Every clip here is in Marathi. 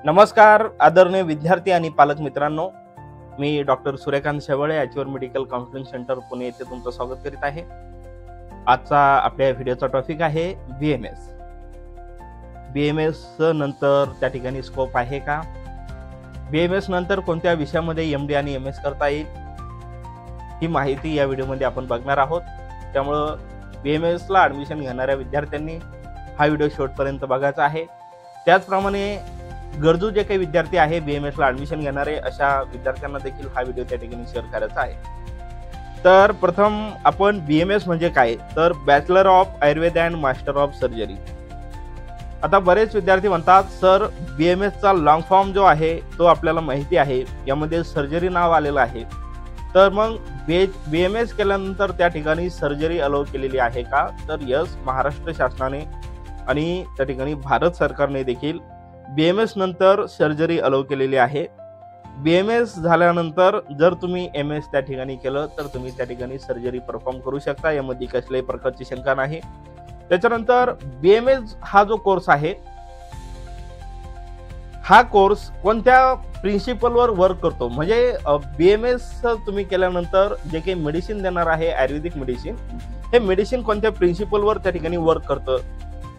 नमस्कार आदरणीय विद्यार्थी आणि पालक मित्रांनो, मी डॉक्टर सूर्यकांत शेवळे अॅच्युअर मेडिकल काउन्सिलिंग सेंटर पुणे येथे तुमचं स्वागत करीत आहे। आजचा आपल्या व्हिडिओचा टॉपिक आहे बीएमएस। बीएमएस नंतर त्या ठिकाणी स्कोप आहे का? बीएमएस नंतर कोणत्या विषयामध्ये एमडी आणि एमएस करता येईल ही माहिती या व्हिडिओमध्ये आपण बघणार आहोत। त्यामुळे बीएमएस ला ऍडमिशन घेणाऱ्या विद्यार्थ्यांनी हा व्हिडिओ शेवटपर्यंत बघायचा आहे। त्याचप्रमाणे गरजू जे काही विद्यार्थी आहे बीएमएस ला ऍडमिशन घेणारे अशा विद्यार्थ्यांना देखील हा व्हिडिओ त्या ठिकाणी शेअर करायचा आहे। तर प्रथम आपण बीएमएस म्हणजे काय, तर bachelor of Ayurveda and master of surgery. आता बरेच विद्यार्थी म्हणतात सर बीएमएस चा लॉंग फॉर्म जो आहे तो आपल्याला माहिती आहे, यामध्ये सर्जरी नाव आलेलं आहे, तर मग बीएमएस केल्यानंतर त्या ठिकाणी सर्जरी अलाउ केलेली आहे का? तर यस, महाराष्ट्र शासनाने आणि त्या ठिकाणी भारत सरकारने देखील बीएमएस नंतर सर्जरी अलाउ केलेली आहे। बीएमएस झाल्यानंतर जर तुम्ही एमएस त्या ठिकाणी केलं तर तुम्ही त्या ठिकाणी सर्जरी परफॉर्म करू शकता, यामध्ये कसल्याही प्रकारची शंका नाही। त्याच्यानंतर बीएमएस हा जो कोर्स आहे, हा कोर्स कोणत्या प्रिन्सिपलवर वर्क करतो, म्हणजे बीएमएस तुम्ही केल्यानंतर जे काही मेडिसिन देणार आहे आयुर्वेदिक मेडिसिन, हे मेडिसिन कोणत्या प्रिन्सिपलवर त्या ठिकाणी वर्क करतं?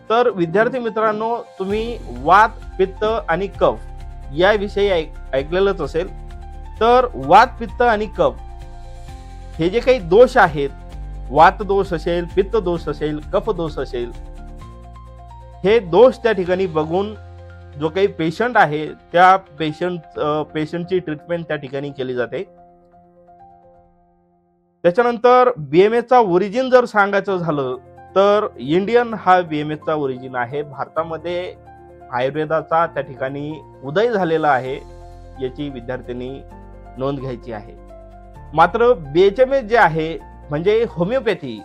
तर विद्यार्थी मित्रांनो, तुम्ही वात, पित्त आणि कफ याविषयी ऐकलेलंच असेल। तर वात, पित्त आणि कफ हे जे काही दोष आहेत, वात दोष असेल, पित्त दोष असेल, कफ दोष असेल, हे दोष त्या ठिकाणी बघून जो काही पेशंट आहे त्या पेशंटची ट्रीटमेंट त्या ठिकाणी केली जाते। त्याच्यानंतर बीएमएस चा ओरिजिन जर सांगायचं झालं तर इंडियन हा बीएमएस चा ओरिजिन आहे। भारतामध्ये आयुर्वेदाचा त्या ठिकाणी उदय झालेला आहे, याची विद्यार्थ्यांनी नोंद घ्यायची आहे। मात्र बीएचएमएस जे आहे म्हणजे homeopathy,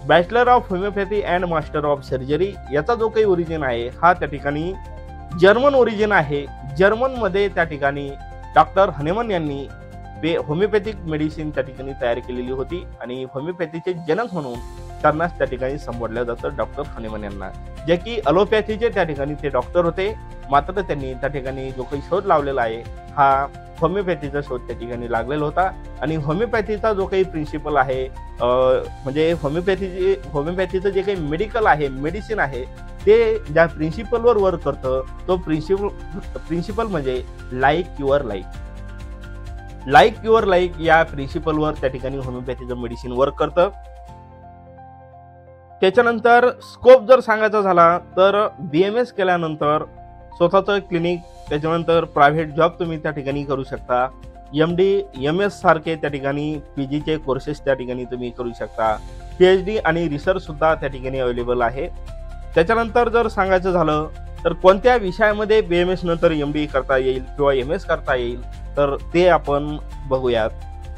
bachelor of homeopathy and master of surgery, याचा जो काही ओरिजिन आहे हा त्या ठिकाणी जर्मन ओरिजिन आहे। जर्मन मध्ये त्या ठिकाणी डॉक्टर हनेमन यांनी होमिओपॅथिक मेडिसिन त्या ठिकाणी तयार केलेली होती आणि होमिओपॅथीचे जनक म्हणून त्यांनाच त्या ठिकाणी संबोधलं जातं, डॉक्टर हनेमन यांना, जे की अलोपॅथीचे त्या ठिकाणी ते डॉक्टर होते। मात्र त्यांनी त्या ठिकाणी जो काही शोध लावलेला आहे हा होमिओपॅथीचा शोध त्या ठिकाणी लागलेला होता आणि होमिओपॅथीचा जो काही प्रिन्सिपल आहे, म्हणजे होमिओपॅथीचं जे काही मेडिकल आहे, मेडिसिन आहे, ते ज्या प्रिन्सिपलवर वर्क करतं तो प्रिन्सिपल म्हणजे like your like. Like your like या प्रिन्सिपलवर त्या ठिकाणी होमिओपॅथीचं मेडिसिन वर्क करतं। त्याच्यानंतर स्कोप जर सांगायचा झाला तर बीएमएस केल्यानंतर स्वतःचं क्लिनिक, त्याच्यानंतर प्रायव्हेट जॉब तुम्ही त्या ठिकाणी करू शकता। एमडी एमएस सारखे त्या ठिकाणी पीजीचे कोर्सेस त्या ठिकाणी तुम्ही करू शकता। पीएचडी आणि रिसर्च सुद्धा त्या ठिकाणी अवेलेबल आहे। त्याच्यानंतर जर सांगायचं झालं तर कोणत्या विषयामध्ये बीएमएस नंतर एमडी करता येईल किंवा एमएस करता येईल, तर ते आपण बघूयात।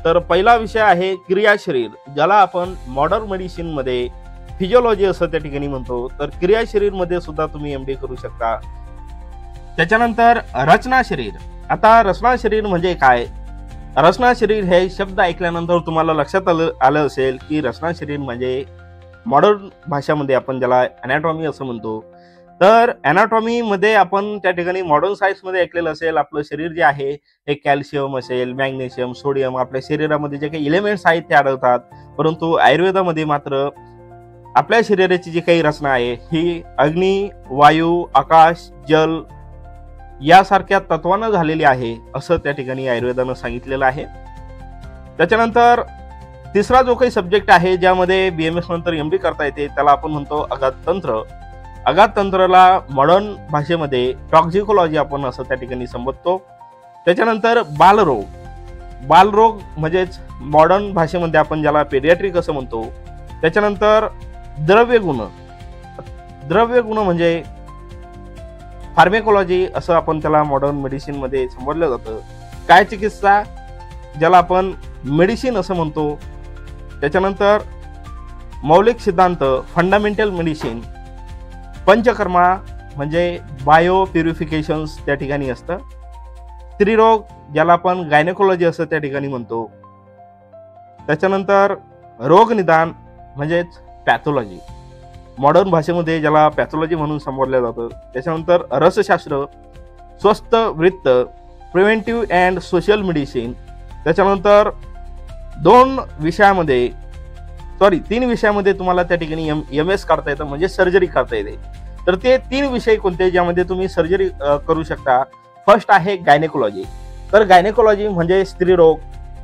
तर पहिला विषय आहे क्रियाशरीर, ज्याला आपण मॉडर्न मेडिसिन मध्ये फिजिओलॉजी असं त्या ठिकाणी म्हणतो, तर क्रियाशरीर मध्ये सुद्धा तुम्ही एमडी करू शकता। त्याच्यानंतर रचना शरीर। आता रचना शरीर म्हणजे काय? रचना शरीर हे शब्द ऐकल्यानंतर तुम्हाला लक्षात आलं असेल की रचना शरीर म्हणजे मॉडर्न भाषामध्ये आपण ज्याला अॅनाटॉमी असं म्हणतो। तर अॅनाटॉमी मध्ये आपण त्या ठिकाणी मॉडर्न सायन्स मध्ये ऐकलेलं असेल, आपलं शरीर जे आहे हे कॅल्शियम असेल, मॅग्नेशियम, सोडियम, आपल्या शरीरामध्ये जे काही एलिमेंट्स आहेत ते आढळतात। परंतु आयुर्वेदामध्ये मात्र आपल्या शरीराची जी काही रचना आहे ही अग्नी, वायू, आकाश, जल यासारख्या तत्वानं झालेली आहे असं त्या ठिकाणी आयुर्वेदानं सांगितलेलं आहे। त्याच्यानंतर तिसरा जो काही सब्जेक्ट आहे ज्यामध्ये बीएमएस नंतर एमडी करता येते त्याला आपण म्हणतो आघाततंत्र। आघाततंत्रला मॉडर्न भाषेमध्ये टॉक्झिकोलॉजी आपण असं त्या ठिकाणी संबोधतो। त्याच्यानंतर बालरोग, बालरोग म्हणजेच मॉडर्न भाषेमध्ये आपण ज्याला पेडियाट्रिक असं म्हणतो। त्याच्यानंतर द्रव्यगुण, द्रव्यगुण म्हणजे फार्मेकोलॉजी असं आपण त्याला मॉडर्न मेडिसिन मध्ये संबोधलं जातं। काय चिकित्सा, ज्याला आपण मेडिसिन असं म्हणतो। त्याच्यानंतर मौलिक सिद्धांत, फंडामेंटल मेडिसिन। पंचकर्मा म्हणजे बायो प्युरिफिकेशन्स त्या ठिकाणी असतं। स्त्रीरोग, ज्याला आपण गायनेकोलॉजी असं त्या ठिकाणी म्हणतो। त्याच्यानंतर रोगनिदान म्हणजेच पॅथॉलॉजी, मॉडर्न भाषेमध्ये ज्याला पॅथॉलॉजी म्हणून संबोधलं जातं। त्याच्यानंतर रसशास्त्र, स्वस्त वृत्त, प्रिव्हेंटिव्ह अँड सोशल मेडिसिन, त्याच्यानंतर 3 विषयामध्ये तुम्हाला त्या ठिकाणी MS काढता येतं, म्हणजे सर्जरी करता येते. तर ते 3 विषय कोणते ज्यामध्ये तुम्ही सर्जरी करू शकता. फर्स्ट आहे गायनेकोलॉजी. तर गायनेकोलॉजी म्हणजे स्त्रीरोग.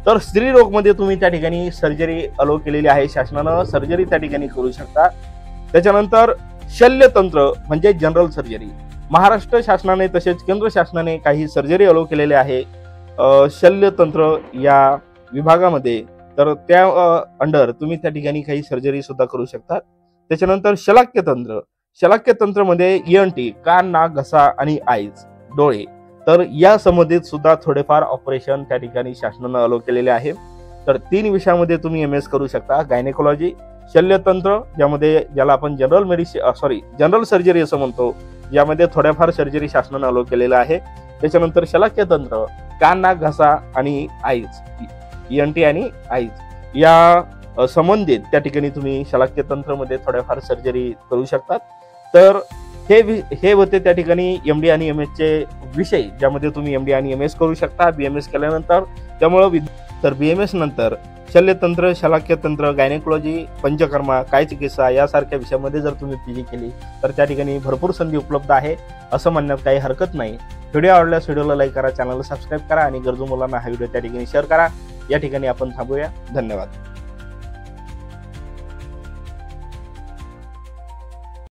तर स्त्रीरोगमध्ये तुम्ही त्या ठिकाणी सर्जरी अलो केलेली आहे, शासनानं सर्जरी त्या ठिकाणी करू शकता. त्याच्यानंतर शल्यतंत्र म्हणजे जनरल सर्जरी. महाराष्ट्र शासनाने तसेच केंद्र शासनाने काही सर्जरी अलो केलेले आहे शल्यतंत्र या विभागामध्ये. तर त्या अंडर तुम्ही त्या ठिकाणी काही सर्जरी सुद्धा करू शकता. त्याच्यानंतर शलाक्यतंत्र मध्ये ENT, कान, नाक, घसा आणि आईज, डोळे. तर या संबंधित सुद्धा थोडेफार ऑपरेशन त्या ठिकाणी शासनानं अलो केलेले आहे. तर 3 विषयामध्ये तुम्ही MS करू शकता. गायनेकोलॉजी, शल्यतंत्र ज्याला आपण जनरल सर्जरी असं म्हणतो, यामध्ये थोड्याफार सर्जरी शासनानं अलो केलेलं आहे. त्याच्यानंतर शलाक्यतंत्र, कान, नाक, घसा आणि आईज, ENT आणि आईज या संबंधित त्या ठिकाणी तुम्ही शलाक्यतंत्रमध्ये थोड्याफार सर्जरी करू शकतात. तर हे होते त्या ठिकाणी MD आणि MS चे विषय, ज्यामध्ये तुम्ही MD आणि MS करू शकता BMS केल्यानंतर. त्यामुळं तर BMS नंतर शल्यतंत्र, शलाक्यतंत्र, गायनेकोलॉजी, पंचकर्मा, काय चिकित्सा यासारख्या विषयामध्ये जर तुम्ही PG केली तर त्या ठिकाणी भरपूर संधी उपलब्ध आहे, असं म्हणण्यात काही हरकत नाही. व्हिडिओ आवडल्यास व्हिडिओला लाईक करा, चॅनलला सबस्क्राईब करा आणि गरजू मुलांना हा व्हिडिओ त्या ठिकाणी शेअर करा. या ठिकाणी आपण थांबूया. धन्यवाद.